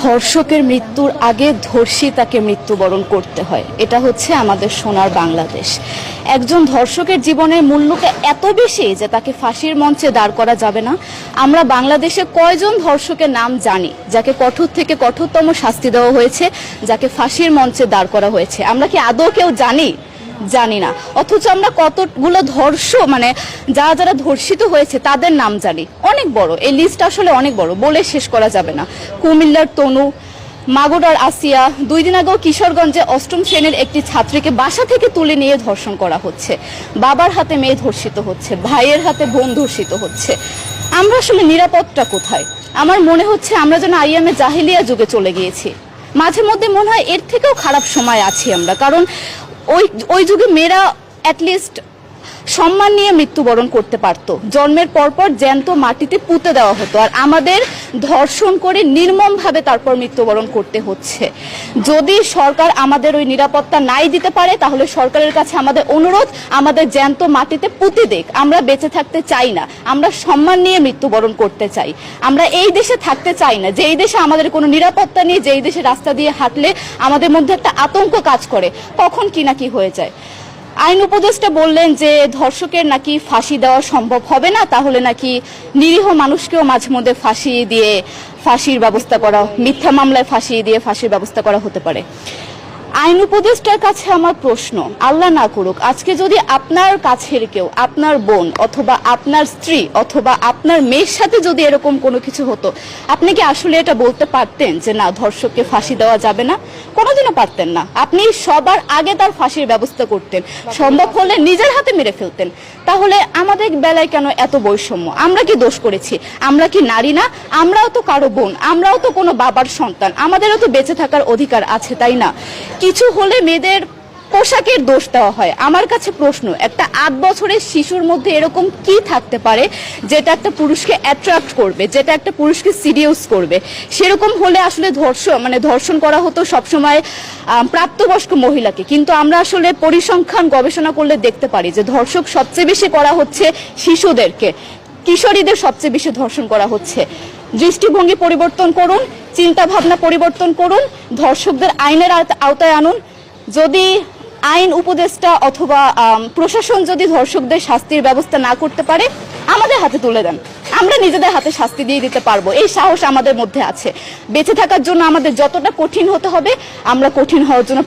ধর্ষকের মৃত্যুর আগে ধর্ষিতাকে মৃত্যুবরণ করতে হয়, এটা হচ্ছে আমাদের সোনার বাংলাদেশ। একজন ধর্ষকের জীবনের মূল্যটা এত বেশি যে তাকে ফাঁসির মঞ্চে দাঁড় করা যাবে না। আমরা বাংলাদেশে কয়জন ধর্ষকের নাম জানি যাকে কঠোর থেকে কঠোরতম শাস্তি দেওয়া হয়েছে, যাকে ফাঁসির মঞ্চে দাঁড় করা হয়েছে? আমরা কি আদৌ কেউ জানি না। অথচ আমরা কতগুলো যারা যারা ধর্ষিত হয়েছে তাদের নাম জানি, অনেক বড়। এই লিস্ট আসলে অনেক বড়, বলে শেষ করা যাবে না। কুমিল্লার তনু, মাগুরার আসিয়া, 2 দিন আগেও কিশোরগঞ্জে 8ম শ্রেণীর একটি ছাত্রীকে বাসা থেকে তুলে নিয়ে ধর্ষণ করা হচ্ছে। বাবার হাতে মেয়ে ধর্ষিত হচ্ছে, ভাইয়ের হাতে বোন ধর্ষিত হচ্ছে। আমরা আসলে নিরাপদটা কোথায়? আমার মনে হচ্ছে আমরা যেন আইয়ামে জাহিলিয়া যুগে চলে গিয়েছি। মাঝে মধ্যে মনে হয় এর থেকেও খারাপ সময় আছি আমরা, কারণ ওই যুগে মেয়েরা অ্যাটলিস্ট সম্মান নিয়ে মৃত্যুবরণ করতে পারতো। জন্মের পরপর জ্যান্ত মাটিতে পুঁতে দেওয়া হতো, আর আমাদের ধর্ষণ করে নির্মমভাবে তারপর মৃত্যুবরণ করতে হচ্ছে। যদি সরকার আমাদের ওই নিরাপত্তা নাই দিতে পারে, তাহলে সরকারের কাছে আমাদের অনুরোধ, আমাদের জ্যান্ত মাটিতে পুঁতে দেখ। আমরা বেঁচে থাকতে চাই না, আমরা সম্মান নিয়ে মৃত্যুবরণ করতে চাই। আমরা এই দেশে থাকতে চাই না যেই দেশে আমাদের কোনো নিরাপত্তা নেই, যেই দেশে রাস্তা দিয়ে হাঁটলে আমাদের মধ্যে একটা আতঙ্ক কাজ করে, কখন কি না কি হয়ে যায়। আইন উপদেষ্টা বললেন যে ধর্ষকের নাকি ফাঁসি দেওয়া সম্ভব হবে না, তাহলে নাকি নিরীহ মানুষকেও মাঝে মধ্যে ফাঁসির ব্যবস্থা করা, মিথ্যা মামলায় ফাঁসি দিয়ে ফাঁসির ব্যবস্থা করা হতে পারে। আইন উপদেষ্টার কাছে আমার প্রশ্ন, আল্লাহ না করুক আজকে যদি আপনার কাছের কেউ, আপনার বোন অথবা আপনার স্ত্রী অথবা আপনার মেয়ের সাথে যদি এরকম কোনো কিছু হতো, আপনি কি আসলে এটা বলতে পারতেন যে না, ধর্ষককে ফাঁসি দেওয়া যাবে না? কোনোদিনও পারতেন না। আপনি সবার আগে তার ফাঁসির ব্যবস্থা করতেন, সম্ভব হলে নিজের হাতে মেরে ফেলতেন। তাহলে আমাদের বেলায় কেন এত বৈষম্য? আমরা কি দোষ করেছি? আমরা কি নারী না? আমরাও তো কারো বোন, আমরাও তো কোনো বাবার সন্তান, আমাদেরও তো বেঁচে থাকার অধিকার আছে, তাই না? কিছু হলে মেয়েদের পোশাকের দোষ দেওয়া হয়। আমার কাছে প্রশ্ন, একটা 8 বছরের শিশুর মধ্যে এরকম কি থাকতে পারে যেটা একটা পুরুষকে অ্যাট্রাক্ট করবে, যেটা একটা পুরুষকে সিরিয়াস করবে? সেরকম হলে আসলে ধর্ষণ করা হতো সবসময় প্রাপ্তবয়স্ক মহিলাকে। কিন্তু আমরা আসলে পরিসংখ্যান গবেষণা করলে দেখতে পারি যে ধর্ষক সবচেয়ে বেশি করা হচ্ছে শিশুদেরকে, কিশোরীদের সবচেয়ে বেশি ধর্ষণ করা হচ্ছে। দৃষ্টিভঙ্গি পরিবর্তন করুন, চিন্তা ভাবনা পরিবর্তন করুন, ধর্ষকদের আইনের আওতায় আনুন। যদি আইন উপদেষ্টা অথবা প্রশাসন যদি ধর্ষকদের শাস্তির ব্যবস্থা না করতে পারে, আমাদের হাতে তুলে দেন, আমরা নিজেদের হাতে শাস্তি দিয়ে দিতে পারবো। এই সাহস আমাদের মধ্যে আছে। বেঁচে থাকার জন্য আমাদের যতটা কঠিন হতে হবে, আমরা কঠিন হওয়ার জন্য